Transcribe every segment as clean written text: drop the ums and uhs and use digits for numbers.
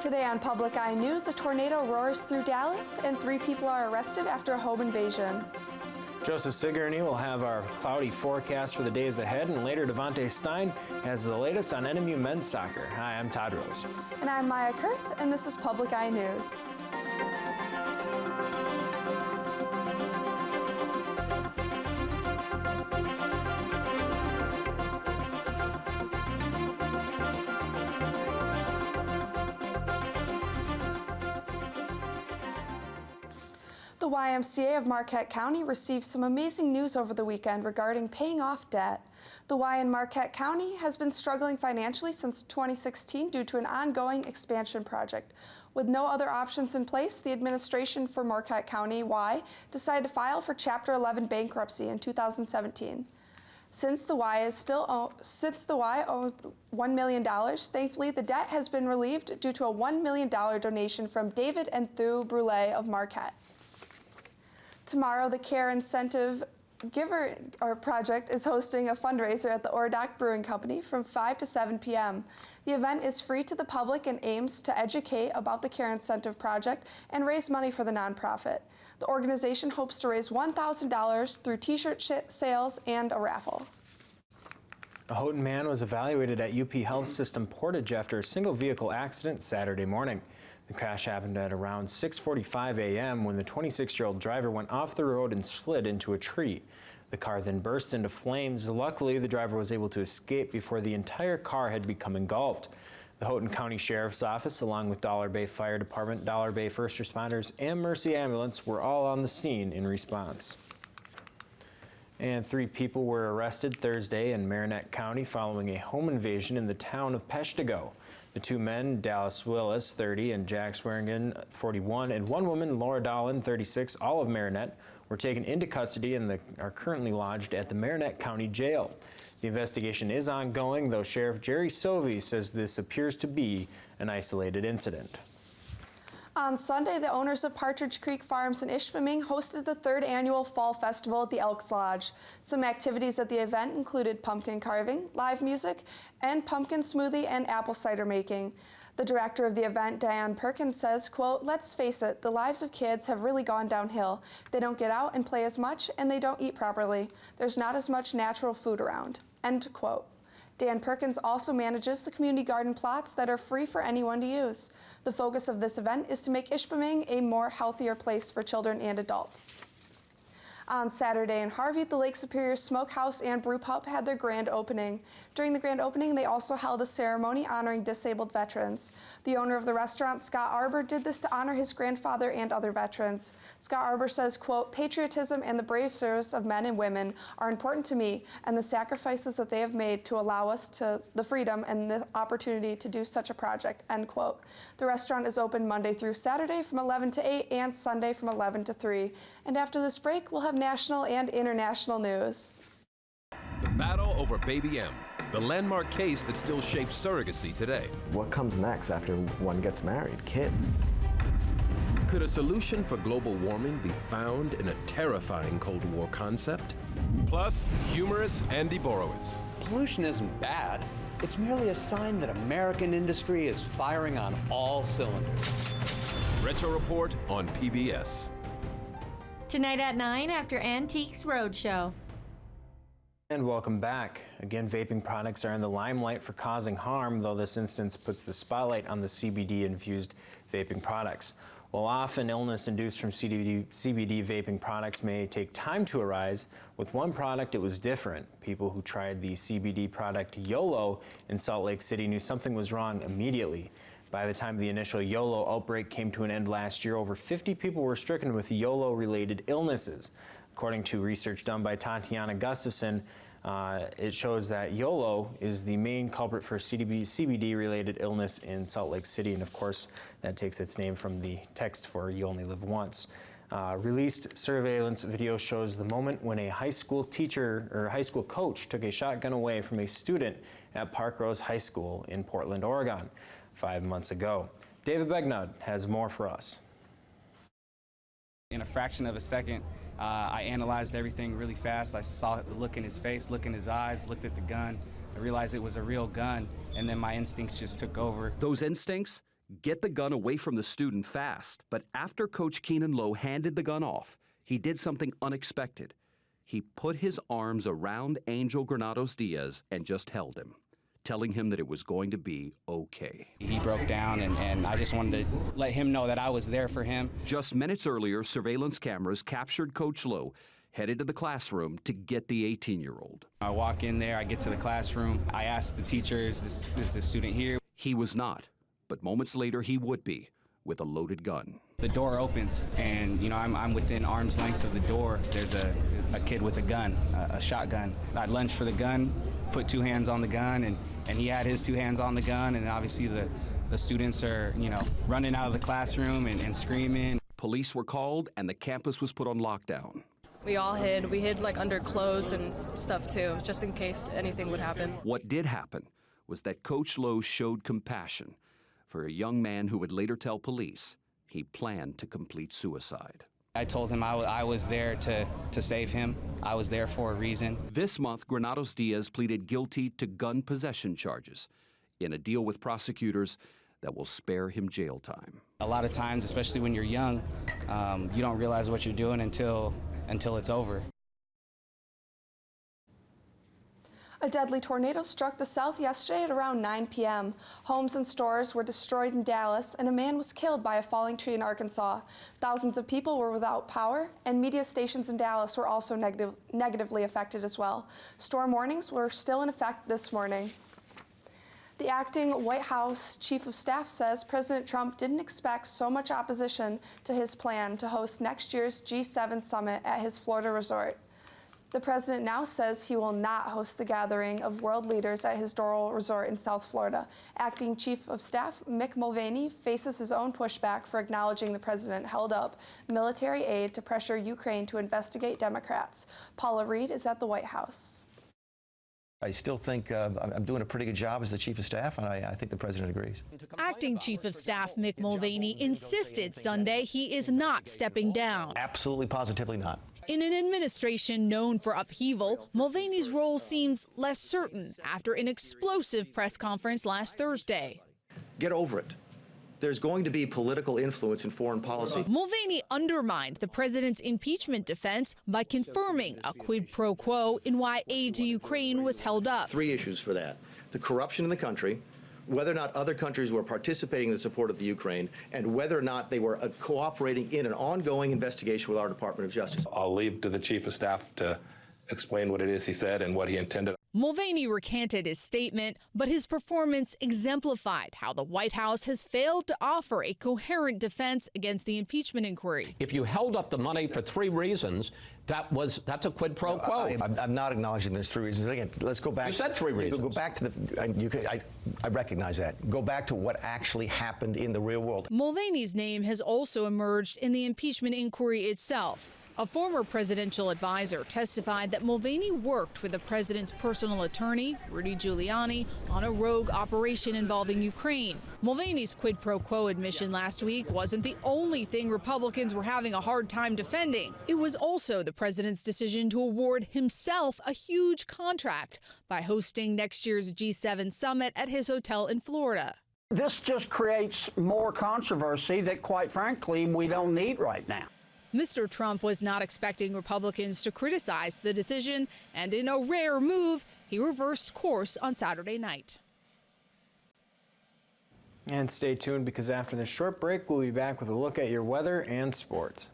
Today on Public Eye News, a tornado roars through Dallas and 3 people are arrested after a home invasion. Joseph Sigourney will have our cloudy forecast for the days ahead, and later Devontae Stein has the latest on NMU men's soccer. Hi, I'm Todd Rose. And I'm Maya Kurth, and this is Public Eye News. The YMCA of Marquette County received some amazing news over the weekend regarding paying off debt. The Y in Marquette County has been struggling financially since 2016 due to an ongoing expansion project. With no other options in place, the administration for Marquette County Y decided to file for Chapter 11 bankruptcy in 2017. Since the Y owed $1 million, thankfully the debt has been relieved due to a $1 million donation from David and Thu Brule of Marquette. Tomorrow, the Care Incentive Giver Project is hosting a fundraiser at the Oradoc Brewing Company from 5 to 7 p.m. The event is free to the public and aims to educate about the Care Incentive Project and raise money for the nonprofit. The organization hopes to raise $1,000 through t-shirt sales and a raffle. A Houghton man was evaluated at UP Health System Portage after a single vehicle accident Saturday morning. The crash happened at around 6:45 a.m. when the 26-year-old driver went off the road and slid into a tree. The car then burst into flames. Luckily, the driver was able to escape before the entire car had become engulfed. The Houghton County Sheriff's Office, along with Dollar Bay Fire Department, Dollar Bay First Responders, and Mercy Ambulance were all on the scene in response. And 3 people were arrested Thursday in Marinette County following a home invasion in the town of Peshtigo. The 2 men, Dallas Willis, 30, and Jack Swearingen, 41, and 1 woman, Laura Dolan, 36, all of Marinette, were taken into custody and are currently lodged at the Marinette County Jail. The investigation is ongoing, though Sheriff Jerry Sovey says this appears to be an isolated incident. On Sunday, the owners of Partridge Creek Farms in Ishpeming hosted the 3rd annual Fall Festival at the Elks Lodge. Some activities at the event included pumpkin carving, live music, and pumpkin smoothie and apple cider making. The director of the event, Diane Perkins, says, quote, "Let's face it, the lives of kids have really gone downhill. They don't get out and play as much, and they don't eat properly. There's not as much natural food around," end quote. Dan Perkins also manages the community garden plots that are free for anyone to use. The focus of this event is to make Ishpeming a more healthier place for children and adults. On Saturday in Harvey, the Lake Superior Smokehouse and Brew Pub had their grand opening. During the grand opening, they also held a ceremony honoring disabled veterans. The owner of the restaurant, Scott Arbor, did this to honor his grandfather and other veterans. Scott Arbor says, quote, "Patriotism and the brave service of men and women are important to me, and the sacrifices that they have made to allow us to the freedom and the opportunity to do such a project," end quote. The restaurant is open Monday through Saturday from 11 to 8 and Sunday from 11 to 3. And after this break, we'll have national and international news. The battle over Baby M, the landmark case that still shapes surrogacy today. What comes next after one gets married? Kids. Could a solution for global warming be found in a terrifying Cold War concept? Plus, humorous Andy Borowitz. Pollution isn't bad. It's merely a sign that American industry is firing on all cylinders. Retro Report on PBS. Tonight at 9 after Antiques Roadshow. And welcome back. Again, vaping products are in the limelight for causing harm, though this instance puts the spotlight on the CBD-infused vaping products. While often illness induced from CBD vaping products may take time to arise, with one product it was different. People who tried the CBD product YOLO in Salt Lake City knew something was wrong immediately. By the time the initial YOLO outbreak came to an end last year, over 50 people were stricken with YOLO-related illnesses. According to research done by Tatiana Gustafson, it shows that YOLO is the main culprit for CBD-related illness in Salt Lake City, and of course, that takes its name from the text for "You Only Live Once." Released surveillance video shows the moment when a high school teacher or high school coach took a shotgun away from a student at Park Rose High School in Portland, Oregon, 5 months ago. David Begnaud has more for us. In a fraction of a second, I analyzed everything really fast. I saw the look in his face, look in his eyes, looked at the gun. I realized it was a real gun, and then my instincts just took over. Those instincts? get the gun away from the student fast. But after Coach Keenan Lowe handed the gun off, he did something unexpected. He put his arms around Angel Granados Diaz and just held him, telling him that it was going to be okay. He broke down, and I just wanted to let him know that I was there for him. Just minutes earlier, surveillance cameras captured Coach Lowe headed to the classroom to get the 18-year-old. I walk in there, I get to the classroom, I ask the teacher, is the student here? He was not, but moments later he would be, with a loaded gun. The door opens, and I'm within arm's length of the door. There's a kid with a gun, a shotgun. I lunged for the gun, put two hands on the gun, and he had his two hands on the gun, and obviously the students are, running out of the classroom and screaming. Police were called, and the campus was put on lockdown. We all hid. We hid like under clothes and stuff too, just in case anything would happen. What did happen was that Coach Lowe showed compassion for a young man who would later tell police he planned to complete suicide. I told him I was there to save him. I was there for a reason. This month, Granados Diaz pleaded guilty to gun possession charges in a deal with prosecutors that will spare him jail time. A lot of times, especially when you're young, you don't realize what you're doing until it's over. A deadly tornado struck the South yesterday at around 9 p.m. Homes and stores were destroyed in Dallas, and a man was killed by a falling tree in Arkansas. Thousands of people were without power, and media stations in Dallas were also negatively affected as well. Storm warnings were still in effect this morning. The acting White House Chief of Staff says President Trump didn't expect so much opposition to his plan to host next year's G7 summit at his Florida resort. The president now says he will not host the gathering of world leaders at his Doral Resort in South Florida. Acting Chief of Staff Mick Mulvaney faces his own pushback for acknowledging the president held up military aid to pressure Ukraine to investigate Democrats. Paula Reed is at the White House. I still think I'm doing a pretty good job as the Chief of Staff, and I think the President agrees. Acting Chief of Staff Mick Mulvaney insisted Sunday he is not stepping down. Absolutely, positively not. In an administration known for upheaval, Mulvaney's role seems less certain after an explosive press conference last Thursday. Get over it. There's going to be political influence in foreign policy. Mulvaney undermined the president's impeachment defense by confirming a quid pro quo in why aid to Ukraine was held up. 3 issues for that: the corruption in the country, whether or not other countries were participating in the support of the Ukraine, and whether or not they were cooperating in an ongoing investigation with our Department of Justice. I'll leave to the Chief of Staff to explain what it is he said and what he intended. Mulvaney recanted his statement, but his performance exemplified how the White House has failed to offer a coherent defense against the impeachment inquiry. If you held up the money for 3 reasons, that's a quid pro quo. I'm not acknowledging there's 3 reasons. Again, let's go back. You said 3 reasons. Go back to I recognize that. Go back to what actually happened in the real world. Mulvaney's name has also emerged in the impeachment inquiry itself. A former presidential advisor testified that Mulvaney worked with the president's personal attorney, Rudy Giuliani, on a rogue operation involving Ukraine. Mulvaney's quid pro quo admission last week wasn't the only thing Republicans were having a hard time defending. It was also the president's decision to award himself a huge contract by hosting next year's G7 summit at his hotel in Florida. This just creates more controversy that, quite frankly, we don't need right now. Mr. Trump was not expecting Republicans to criticize the decision, and in a rare move, he reversed course on Saturday night. And stay tuned, because after this short break, we'll be back with a look at your weather and sports.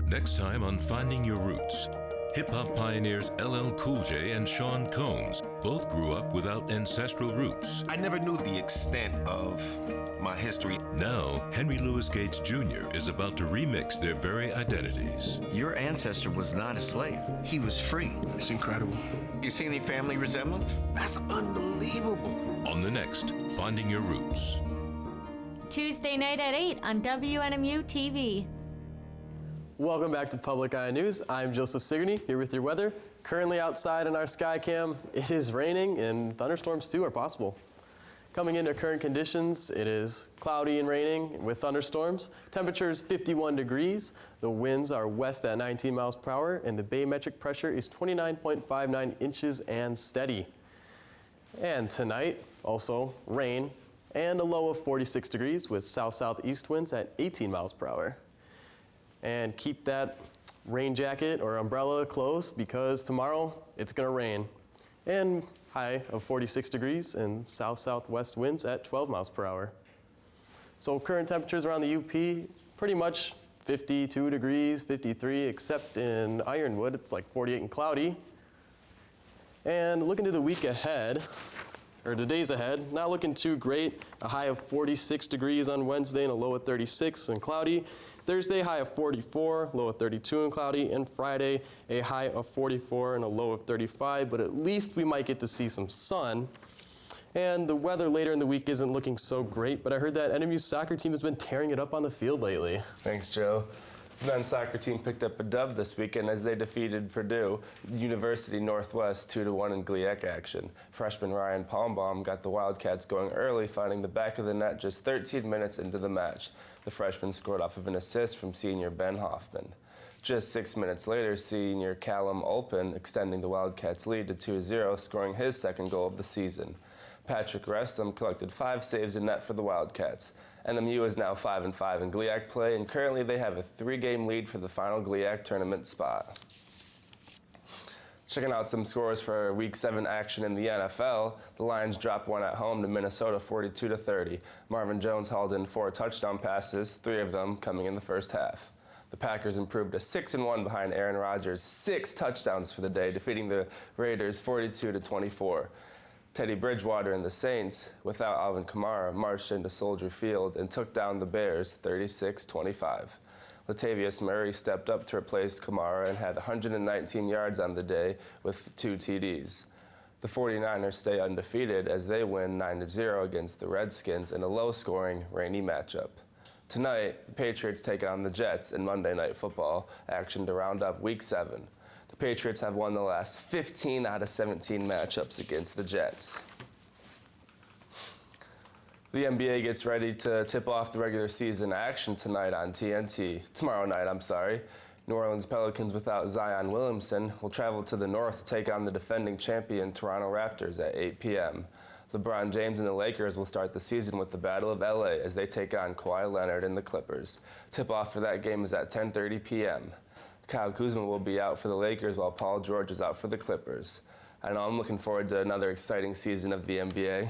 Next time on Finding Your Roots, hip-hop pioneers LL Cool J and Sean Combs both grew up without ancestral roots. I never knew the extent of my history. Now, Henry Louis Gates Jr. is about to remix their very identities. Your ancestor was not a slave. He was free. It's incredible. You see any family resemblance? That's unbelievable. On the next Finding Your Roots. Tuesday night at 8 on WNMU TV. Welcome back to Public Eye News. I'm Joseph Sigourney, here with your weather. Currently outside in our sky cam, it is raining and thunderstorms too are possible. Coming into current conditions, it is cloudy and raining with thunderstorms. Temperature is 51 degrees. The winds are west at 19 miles per hour, and the barometric pressure is 29.59 inches and steady. And tonight, also rain and a low of 46 degrees with south-southeast winds at 18 miles per hour. And keep that rain jacket or umbrella close because tomorrow it's going to rain. And high of 46 degrees and south-southwest winds at 12 miles per hour. So current temperatures around the UP, pretty much 52 degrees, 53, except in Ironwood, it's like 48 and cloudy. And looking to the week ahead, or the days ahead, not looking too great. A high of 46 degrees on Wednesday and a low of 36 and cloudy. Thursday, high of 44, low of 32 and cloudy. And Friday, a high of 44 and a low of 35, but at least we might get to see some sun. And the weather later in the week isn't looking so great, but I heard that NMU's soccer team has been tearing it up on the field lately. Thanks, Joe. The men's soccer team picked up a dub this weekend as they defeated Purdue University Northwest 2-1 in GLIAC action. Freshman Ryan Palmbaum got the Wildcats going early, finding the back of the net just 13 minutes into the match. The freshman scored off of an assist from senior Ben Hoffman. Just 6 minutes later, senior Callum Olpin extending the Wildcats' lead to 2-0, scoring his second goal of the season. Patrick Restum collected 5 saves in net for the Wildcats. NMU is now 5-5 in GLIAC play, and currently they have a 3-game lead for the final GLIAC tournament spot. Checking out some scores for Week 7 action in the NFL, the Lions dropped one at home to Minnesota 42-30. Marvin Jones hauled in 4 touchdown passes, 3 of them coming in the first half. The Packers improved to 6-1 behind Aaron Rodgers' 6 touchdowns for the day, defeating the Raiders 42-24. Teddy Bridgewater and the Saints, without Alvin Kamara, marched into Soldier Field and took down the Bears 36-25. Latavius Murray stepped up to replace Kamara and had 119 yards on the day with 2 TDs. The 49ers stay undefeated as they win 9-0 against the Redskins in a low-scoring, rainy matchup. Tonight, the Patriots take on the Jets in Monday Night Football action to round up Week 7. The Patriots have won the last 15 out of 17 matchups against the Jets. The NBA gets ready to tip off the regular season action tomorrow night. New Orleans Pelicans without Zion Williamson will travel to the north to take on the defending champion Toronto Raptors at 8 p.m. LeBron James and the Lakers will start the season with the Battle of LA as they take on Kawhi Leonard and the Clippers. Tip-off for that game is at 10:30 p.m. Kyle Kuzma will be out for the Lakers while Paul George is out for the Clippers. I know I'm looking forward to another exciting season of the NBA.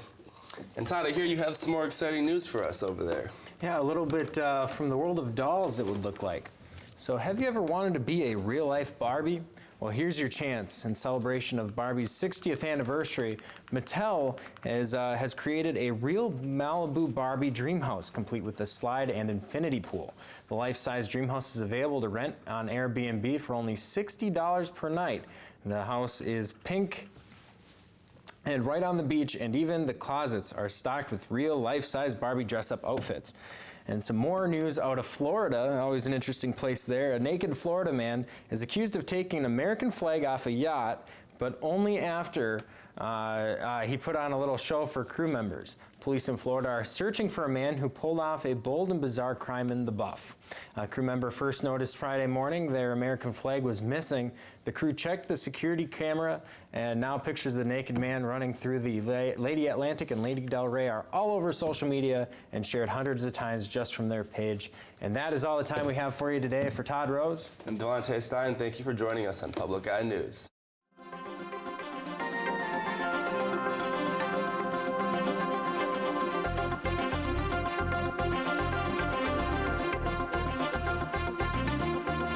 And Todd, I hear you have some more exciting news for us over there. Yeah, a little bit from the world of dolls, it would look like. So have you ever wanted to be a real-life Barbie? Well, here's your chance. In celebration of Barbie's 60th anniversary, Mattel has created a real Malibu Barbie dream house, complete with a slide and infinity pool. The life-size dream house is available to rent on Airbnb for only $60 per night. The house is pink and right on the beach, and even the closets are stocked with real life-size Barbie dress-up outfits. And some more news out of Florida, always an interesting place there. A naked Florida man is accused of taking an American flag off a yacht, but only after he put on a little show for crew members. Police in Florida are searching for a man who pulled off a bold and bizarre crime in the Buff. A crew member first noticed Friday morning their American flag was missing. The crew checked the security camera, and now pictures of the naked man running through the Lady Atlantic and Lady Del Rey are all over social media and shared hundreds of times just from their page. And that is all the time we have for you today. For Todd Rose and Delonte Stein, thank you for joining us on Public Eye News.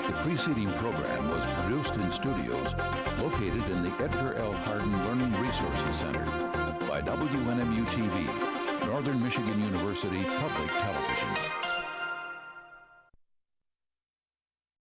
The preceding program was produced in studios located in the Edgar L. Hardin Learning Resources Center by WNMU-TV, Northern Michigan University Public Television.